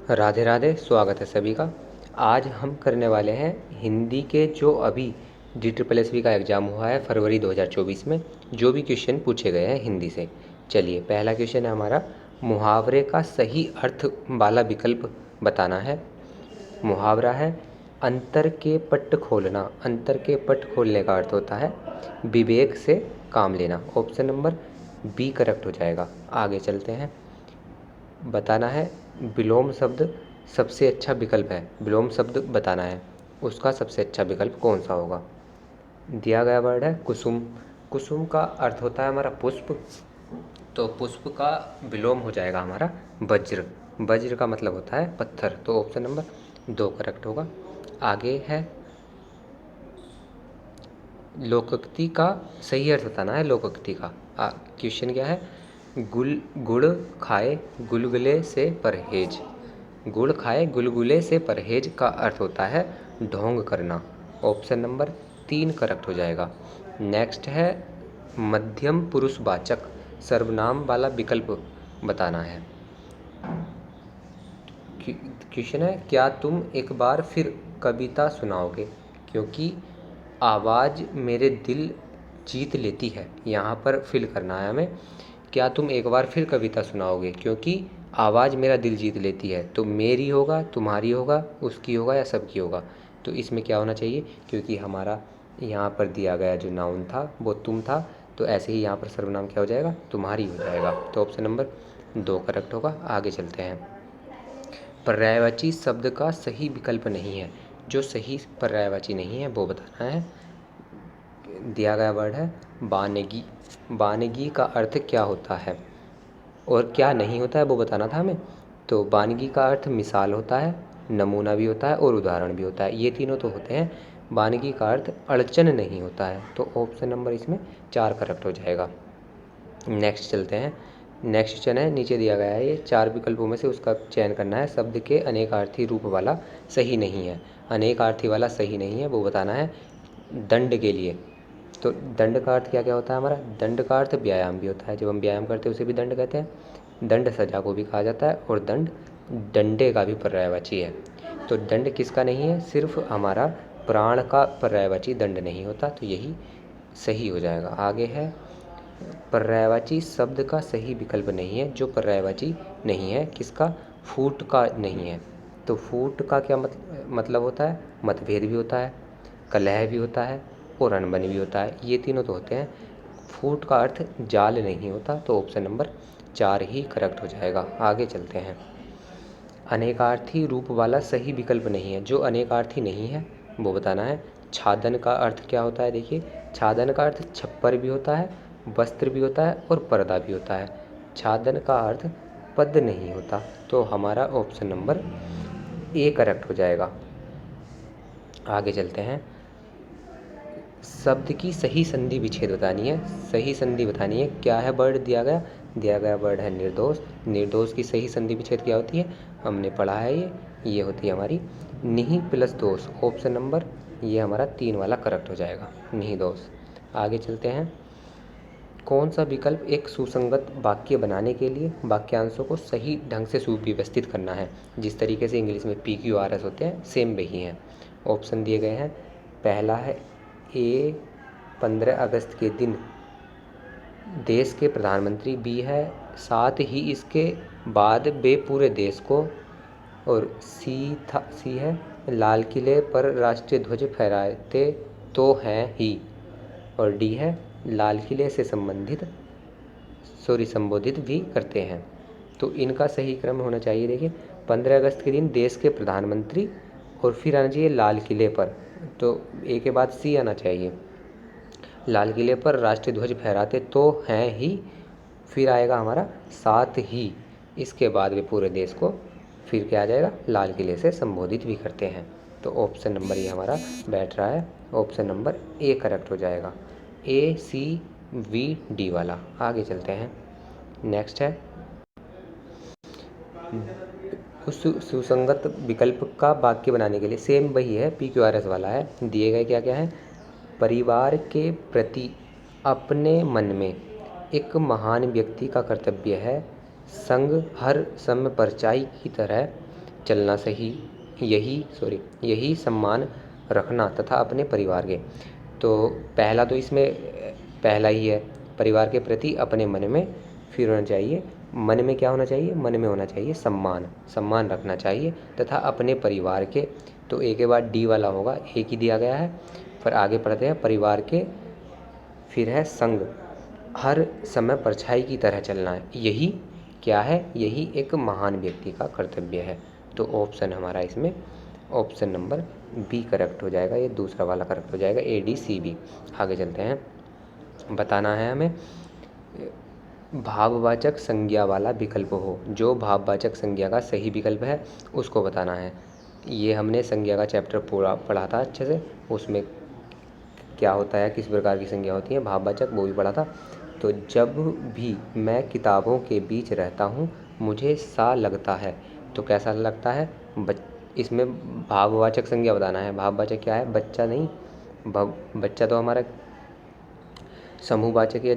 राधे राधे, स्वागत है सभी का। आज हम करने वाले हैं हिंदी के जो अभी DSSB का एग्ज़ाम हुआ है फरवरी 2024 में, जो भी क्वेश्चन पूछे गए हैं हिंदी से। चलिए, पहला क्वेश्चन है हमारा, मुहावरे का सही अर्थ वाला विकल्प बताना है। मुहावरा है अंतर के पट खोलना। अंतर के पट खोलने का अर्थ होता है विवेक से काम लेना। ऑप्शन नंबर बी करेक्ट हो जाएगा। आगे चलते हैं। बताना है विलोम शब्द सबसे अच्छा विकल्प है। विलोम शब्द बताना है, उसका सबसे अच्छा विकल्प कौन सा होगा। दिया गया वर्ड है कुसुम। कुसुम का अर्थ होता है हमारा पुष्प, तो पुष्प का विलोम हो जाएगा हमारा वज्र। वज्र का मतलब होता है पत्थर, तो ऑप्शन नंबर 2 करेक्ट होगा। आगे है लोकोक्ति का सही अर्थ बताना है। लोकोक्ति का क्वेश्चन क्या है, गुड़ खाए गुलगुले से परहेज। गुड़ खाए गुलगुले से परहेज का अर्थ होता है ढोंग करना। ऑप्शन नंबर 3 करेक्ट हो जाएगा। नेक्स्ट है मध्यम पुरुषवाचक सर्वनाम वाला विकल्प बताना है। क्वेश्चन है, क्या तुम एक बार फिर कविता सुनाओगे, क्योंकि आवाज़ मेरे दिल जीत लेती है। यहाँ पर फिल करना है हमें, क्या तुम एक बार फिर कविता सुनाओगे क्योंकि आवाज़ मेरा दिल जीत लेती है। तो मेरी होगा, तुम्हारी होगा, उसकी होगा या सबकी होगा। तो इसमें क्या होना चाहिए, क्योंकि हमारा यहाँ पर दिया गया जो नाउन था वो तुम था, तो ऐसे ही यहाँ पर सर्वनाम क्या हो जाएगा, तुम्हारी हो जाएगा। तो ऑप्शन नंबर 2 करेक्ट होगा। आगे चलते हैं। पर्यायवाची शब्द का सही विकल्प नहीं है। जो सही पर्यायवाची नहीं है वो बताना है। दिया गया वर्ड है बानगी। बानगी का अर्थ क्या होता है और क्या नहीं होता है वो बताना था हमें। तो बानगी का अर्थ मिसाल होता है, नमूना भी होता है और उदाहरण भी होता है। ये तीनों तो होते हैं। बानगी का अर्थ अड़चन नहीं होता है, तो ऑप्शन नंबर इसमें 4 करेक्ट हो जाएगा। नेक्स्ट चलते हैं। नेक्स्ट क्वेश्चन है, नीचे दिया गया है ये 4 विकल्पों में से उसका चयन करना है। शब्द के अनेकार्थी रूप वाला सही नहीं है। अनेकार्थी वाला सही नहीं है वो बताना है दंड के लिए। तो दंड का अर्थ क्या क्या होता है हमारा, दंड का अर्थ व्यायाम भी होता है। जब हम व्यायाम करते हैं उसे भी दंड कहते हैं। दंड सजा को भी कहा जाता है और दंड डंडे का भी पर्यायवाची है। तो दंड किसका नहीं है, सिर्फ हमारा प्राण का पर्यायवाची दंड नहीं होता, तो यही सही हो जाएगा। आगे है पर्यायवाची शब्द का सही विकल्प नहीं है। जो पर्यायवाची नहीं है किसका, फूट का नहीं है। तो फूट का क्या मतलब होता है, मतभेद भी होता है, कलह भी होता है और अनबन भी होता है। ये तीनों तो होते हैं। फूट का अर्थ जाल नहीं होता, तो ऑप्शन नंबर 4 ही करेक्ट हो जाएगा। आगे चलते हैं। अनेकार्थी रूप वाला सही विकल्प नहीं है। जो अनेकार्थी नहीं है वो बताना है। छादन का अर्थ क्या होता है, देखिए छादन का अर्थ छप्पर भी होता है, वस्त्र भी होता है और पर्दा भी होता है। छादन का अर्थ पद नहीं होता, तो हमारा ऑप्शन नंबर ए करेक्ट हो जाएगा। आगे चलते हैं। शब्द की सही संधि विच्छेद बतानी है। सही संधि बतानी है। क्या है वर्ड दिया गया, दिया गया वर्ड है निर्दोष। निर्दोष की सही संधि विच्छेद क्या होती है, हमने पढ़ा है ये होती है हमारी निहि प्लस दोष। ऑप्शन नंबर ये हमारा 3 वाला करेक्ट हो जाएगा, निहि दोष। आगे चलते हैं। कौन सा विकल्प एक सुसंगत वाक्य बनाने के लिए वाक्यांशों को सही ढंग से सुव्यवस्थित करना है। जिस तरीके से इंग्लिश में PQRS होते हैं सेम वही हैं। ऑप्शन दिए गए हैं। पहला है ए 15 अगस्त के दिन देश के प्रधानमंत्री, बी है साथ ही इसके बाद वे पूरे देश को, और सी है लाल किले पर राष्ट्रीय ध्वज फहराते तो हैं ही, और डी है लाल किले से संबोधित भी करते हैं। तो इनका सही क्रम होना चाहिए। देखिए 15 अगस्त के दिन देश के प्रधानमंत्री और फिर आना चाहिए लाल किले पर, तो ए के बाद सी आना चाहिए। लाल किले पर राष्ट्रीय ध्वज फहराते तो हैं ही, फिर आएगा हमारा साथ ही इसके बाद वे पूरे देश को, फिर क्या आ जाएगा, लाल किले से संबोधित भी करते हैं। तो ऑप्शन नंबर ये हमारा बैठ रहा है। ऑप्शन नंबर ए करेक्ट हो जाएगा, ACVD वाला। आगे चलते हैं। नेक्स्ट है उस सुसंगत विकल्प का वाक्य बनाने के लिए सेम वही है, PQRS वाला है। दिए गए क्या क्या है, परिवार के प्रति अपने मन में एक महान व्यक्ति का कर्तव्य है संग हर समय परछाई की तरह चलना यही सम्मान रखना तथा अपने परिवार के। तो पहला तो इसमें पहला ही है, परिवार के प्रति अपने मन में फिर होना चाहिए, मन में क्या होना चाहिए, मन में होना चाहिए सम्मान रखना चाहिए तथा अपने परिवार के। तो ए के बाद डी वाला होगा, एक ही दिया गया है। फिर आगे पढ़ते हैं, परिवार के फिर है संग, हर समय परछाई की तरह चलना है। यही क्या है, यही एक महान व्यक्ति का कर्तव्य है। तो ऑप्शन हमारा इसमें ऑप्शन नंबर बी करेक्ट हो जाएगा, ये दूसरा वाला करेक्ट हो जाएगा, ए डी सी बी। आगे चलते हैं, बताना है हमें भाववाचक संज्ञा वाला विकल्प हो। जो भाववाचक संज्ञा का सही विकल्प है उसको बताना है। ये हमने संज्ञा का चैप्टर पूरा पढ़ा था अच्छे से, उसमें क्या होता है, किस प्रकार की संज्ञा होती है, भाववाचक, वो भी पढ़ा था। तो जब भी मैं किताबों के बीच रहता हूँ मुझे सा लगता है। तो कैसा लगता है, इसमें भाववाचक संज्ञा बताना है। भाववाचक क्या है, बच्चा नहीं, बच्चा तो हमारा समूहवाचक या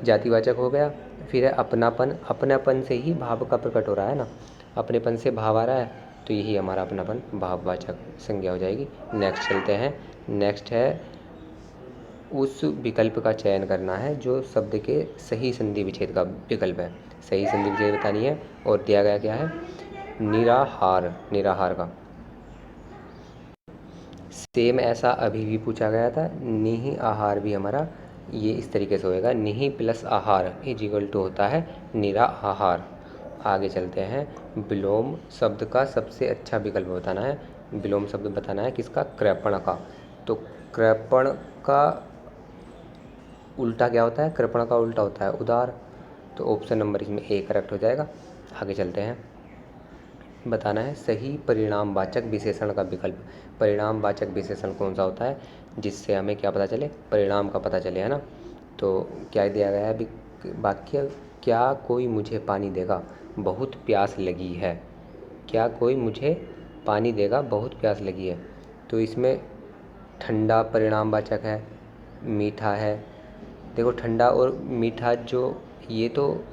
जातिवाचक हो गया। फिर है अपनापन से ही भाव का प्रकट हो रहा है ना, अपनेपन से भाव आ रहा है, तो यही हमारा अपनापन भाववाचक संज्ञा हो जाएगी। नेक्स्ट चलते हैं, नेक्स्ट है उस विकल्प का चयन करना है जो शब्द के सही संधि विच्छेद का विकल्प है। सही संधि विच्छेद बतानी है, और दिया गया क्या है, निराहार का। सेम ऐसा अभी भी पूछा गया था, निहि आहार भी हमारा ये इस तरीके से होएगा, निहि प्लस आहार इज इक्वल टू होता है निराहार। आगे चलते हैं, विलोम शब्द का सबसे अच्छा विकल्प बताना है। विलोम शब्द बताना है किसका, कृपण का। तो कृपण का उल्टा क्या होता है, कृपण का उल्टा होता है उदार। तो ऑप्शन नंबर इसमें ए करेक्ट हो जाएगा। आगे चलते हैं, बताना है सही परिणामवाचक विशेषण का विकल्प। परिणामवाचक विशेषण कौन सा होता है जिससे हमें क्या पता चले, परिणाम का पता चले, है ना। तो क्या दिया गया है वाक्य, क्या कोई मुझे पानी देगा, बहुत प्यास लगी है। क्या कोई मुझे पानी देगा, बहुत प्यास लगी है। तो इसमें ठंडा परिणामवाचक है, मीठा है। देखो ठंडा और मीठा जो ये तो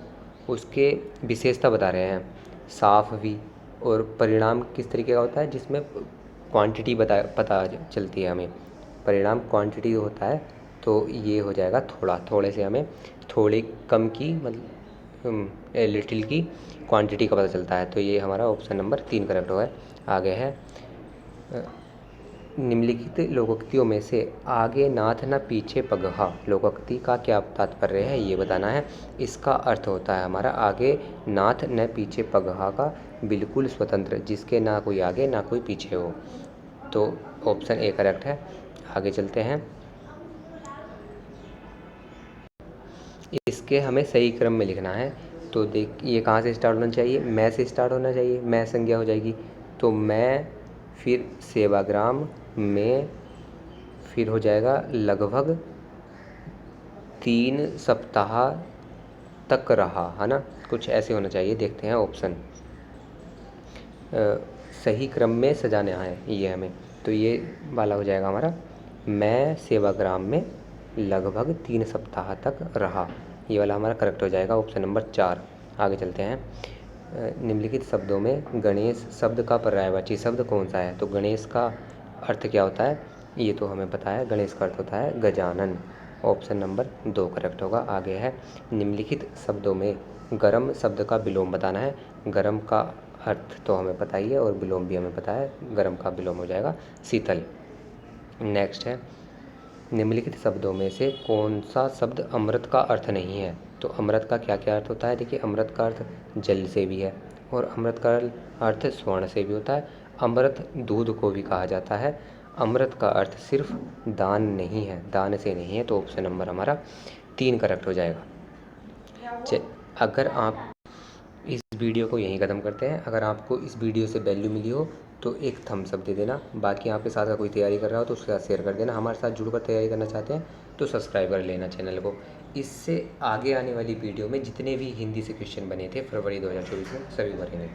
उसके विशेषता बता रहे हैं, साफ भी। और परिणाम किस तरीके का होता है जिसमें क्वांटिटी पता चलती है हमें, परिणाम क्वांटिटी होता है। तो ये हो जाएगा थोड़े से हमें थोड़ी कम की मतलब लिटिल की क्वांटिटी का पता चलता है। तो ये हमारा ऑप्शन नंबर 3 करेक्ट होगा। आगे है निम्नलिखित लोकोक्तियों में से आगे नाथ न पीछे पगहा, लोकोक्ति का क्या तात्पर्य है ये बताना है। इसका अर्थ होता है हमारा आगे नाथ न पीछे पगहा का बिल्कुल स्वतंत्र, जिसके ना कोई आगे ना कोई पीछे हो। तो ऑप्शन ए करेक्ट है। आगे चलते हैं, इसके हमें सही क्रम में लिखना है। तो देख ये कहाँ से स्टार्ट होना चाहिए, मैं से स्टार्ट होना चाहिए, मैं संज्ञा हो जाएगी। तो मैं फिर सेवाग्राम में फिर हो जाएगा लगभग 3 सप्ताह तक रहा, है ना, कुछ ऐसे होना चाहिए। देखते हैं ऑप्शन सही क्रम में सजाना है ये हमें। तो ये वाला हो जाएगा हमारा, मैं सेवाग्राम में लगभग 3 सप्ताह तक रहा, ये वाला हमारा करेक्ट हो जाएगा, ऑप्शन नंबर 4। आगे चलते हैं, निम्नलिखित शब्दों में गणेश शब्द का पर्यायवाची शब्द कौन सा है। तो गणेश का अर्थ क्या होता है ये तो हमें पता है, गणेश का अर्थ होता है गजानन। ऑप्शन नंबर 2 करेक्ट होगा। आगे है, निम्नलिखित शब्दों में गरम शब्द का विलोम बताना है। गरम का अर्थ तो हमें पता ही है और विलोम भी हमें पता है, गरम का विलोम हो जाएगा शीतल। नेक्स्ट है, निम्नलिखित शब्दों में से कौन सा शब्द अमृत का अर्थ नहीं है। तो अमृत का क्या क्या अर्थ होता है, देखिए अमृत का अर्थ जल से भी है और अमृत का अर्थ स्वर्ण से भी होता है। अमृत दूध को भी कहा जाता है। अमृत का अर्थ सिर्फ दान नहीं है, दान से नहीं है। तो ऑप्शन नंबर हमारा 3 करेक्ट हो जाएगा। अगर आप इस वीडियो को यहीं ख़त्म करते हैं। अगर आपको इस वीडियो से वैल्यू मिली हो तो एक थम्स अप दे देना। बाकी आपके साथ का कोई तैयारी कर रहा हो तो उसके साथ शेयर कर देना। हमारे साथ जुड़कर तैयारी करना चाहते हैं तो सब्सक्राइब कर लेना चैनल को। इससे आगे आने वाली वीडियो में जितने भी हिंदी से क्वेश्चन बने थे फरवरी 2024 में सभी भरेंगे।